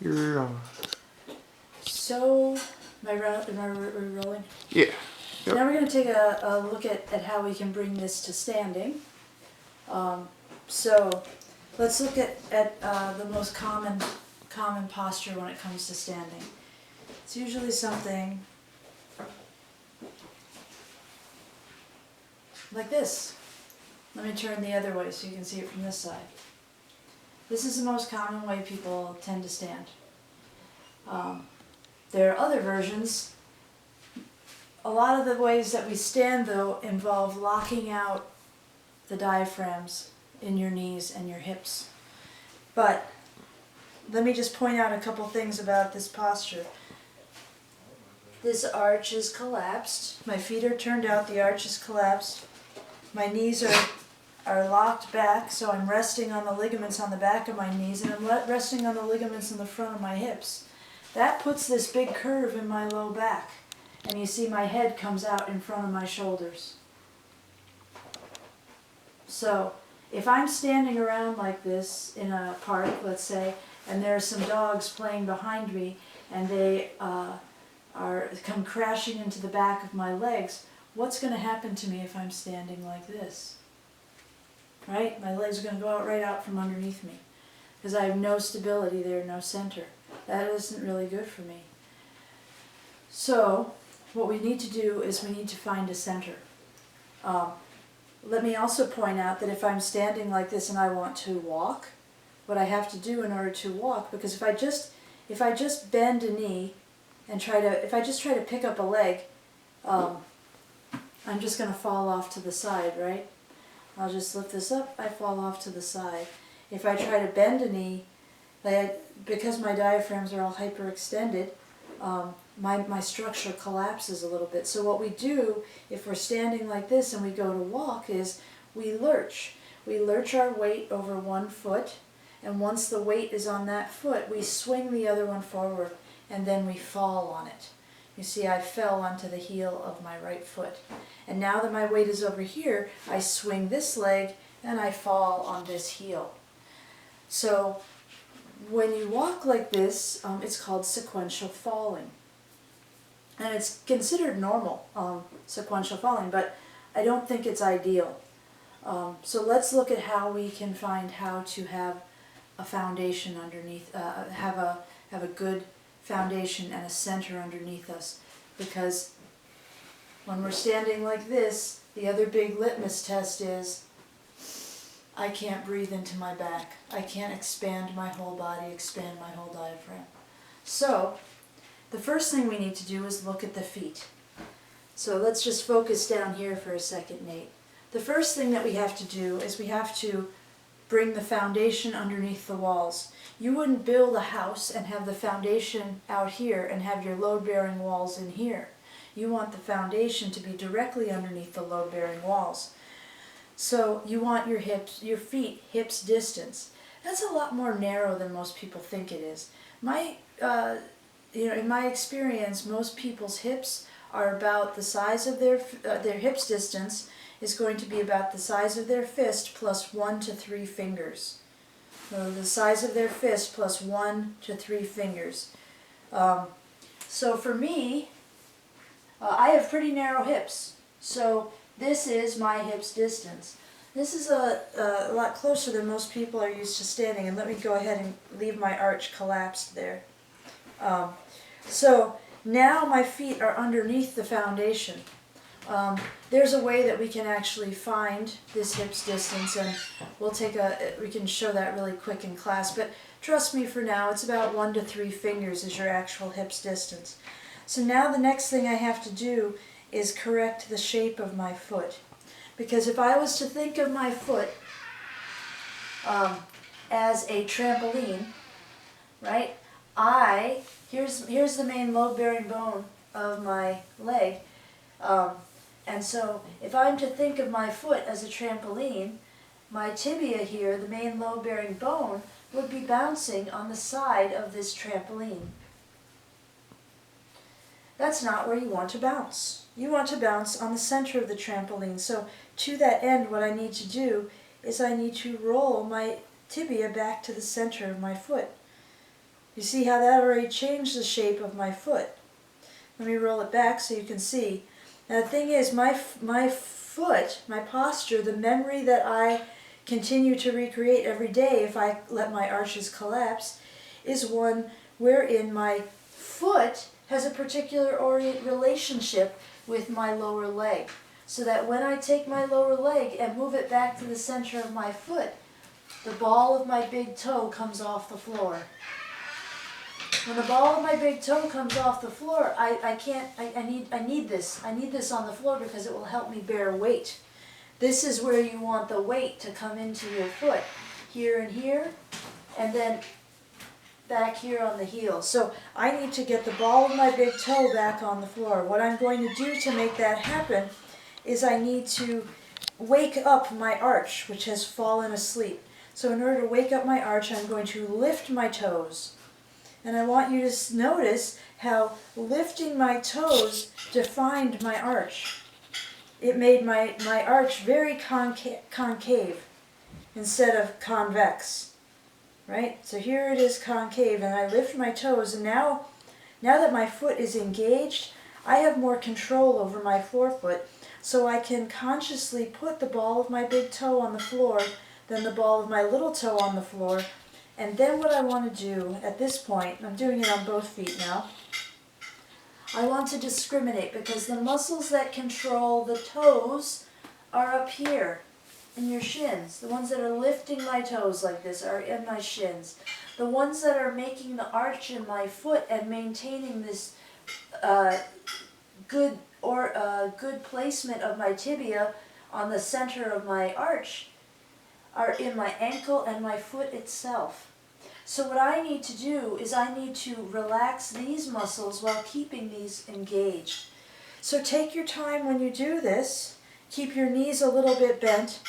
You're So, am I rolling? yeah. So now we're going to take a look at how we can bring this to standing. So let's look at the most common posture when it comes to standing. It's usually something like this. Let me turn the other way so you can see it from this side. This is the most common way people tend to stand. There are other versions. A lot of the ways that we stand, though, involve locking out the diaphragms in your knees and your hips. But let me just point out a couple things about this posture. This arch is collapsed. My feet are turned out, the arch is collapsed. My knees are locked back, so I'm resting on the ligaments on the back of my knees, and I'm resting on the ligaments in the front of my hips. That puts this big curve in my low back, and you see my head comes out in front of my shoulders. So if I'm standing around like this in a park, let's say, and there are some dogs playing behind me, and they come crashing into the back of my legs, what's going to happen to me if I'm standing like this? Right? My legs are going to go right out from underneath me because I have no stability there, no center. That isn't really good for me. So what we need to do is we need to find a center. Let me also point out that if I'm standing like this and I want to walk, what I have to do in order to walk, because if I just bend a knee and if I just try to pick up a leg, I'm just going to fall off to the side, right? I'll just lift this up, I fall off to the side. If I try to bend a knee, because my diaphragms are all hyperextended, my structure collapses a little bit. So what we do, if we're standing like this and we go to walk, is we lurch. We lurch our weight over one foot, and once the weight is on that foot, we swing the other one forward, and then we fall on it. You see, I fell onto the heel of my right foot. And now that my weight is over here, I swing this leg and I fall on this heel. So when you walk like this, it's called sequential falling. And it's considered normal, sequential falling, but I don't think it's ideal. So let's look at how we can find how to have a foundation underneath, have a good foundation and a center underneath us, because when we're standing like this, the other big litmus test is I can't breathe into my back. I can't expand my whole body, expand my whole diaphragm. So the first thing we need to do is look at the feet. So let's just focus down here for a second, Nate. The first thing that we have to do is we have to bring the foundation underneath the walls. You wouldn't build a house and have the foundation out here and have your load-bearing walls in here. You want the foundation to be directly underneath the load-bearing walls. So you want your feet hips distance. That's a lot more narrow than most people think it is. In my experience, most people's hips are about the size of their hips distance is going to be about the size of their fist plus 1 to 3 fingers. So the size of their fist plus 1 to 3 fingers. So for me, I have pretty narrow hips. So this is my hips distance. This is a lot closer than most people are used to standing. And let me go ahead and leave my arch collapsed there. So now my feet are underneath the foundation. There's a way that we can actually find this hips distance, and we can show that really quick in class, but trust me, for now it's about 1 to 3 fingers is your actual hips distance. So now the next thing I have to do is correct the shape of my foot, because if I was to think of my foot as a trampoline, right, here's the main load-bearing bone of my leg. And so if I'm to think of my foot as a trampoline, my tibia here, the main load-bearing bone, would be bouncing on the side of this trampoline. That's not where you want to bounce. You want to bounce on the center of the trampoline. So to that end, what I need to do is I need to roll my tibia back to the center of my foot. You see how that already changed the shape of my foot. Let me roll it back so you can see. Now the thing is, my foot, my posture, the memory that I continue to recreate every day if I let my arches collapse, is one wherein my foot has a particular relationship with my lower leg. So that when I take my lower leg and move it back to the center of my foot, the ball of my big toe comes off the floor. When the ball of my big toe comes off the floor, I need this. I need this on the floor because it will help me bear weight. This is where you want the weight to come into your foot. Here and here, and then back here on the heel. So I need to get the ball of my big toe back on the floor. What I'm going to do to make that happen is I need to wake up my arch, which has fallen asleep. So in order to wake up my arch, I'm going to lift my toes. And I want you to notice how lifting my toes defined my arch. It made my arch very concave instead of convex. Right? So here it is concave, and I lift my toes, and now that my foot is engaged, I have more control over my forefoot, so I can consciously put the ball of my big toe on the floor, then the ball of my little toe on the floor. And then what I want to do at this point, I'm doing it on both feet now, I want to discriminate because the muscles that control the toes are up here in your shins. The ones that are lifting my toes like this are in my shins. The ones that are making the arch in my foot and maintaining this good placement of my tibia on the center of my arch are in my ankle and my foot itself. So what I need to do is I need to relax these muscles while keeping these engaged. So take your time when you do this. Keep your knees a little bit bent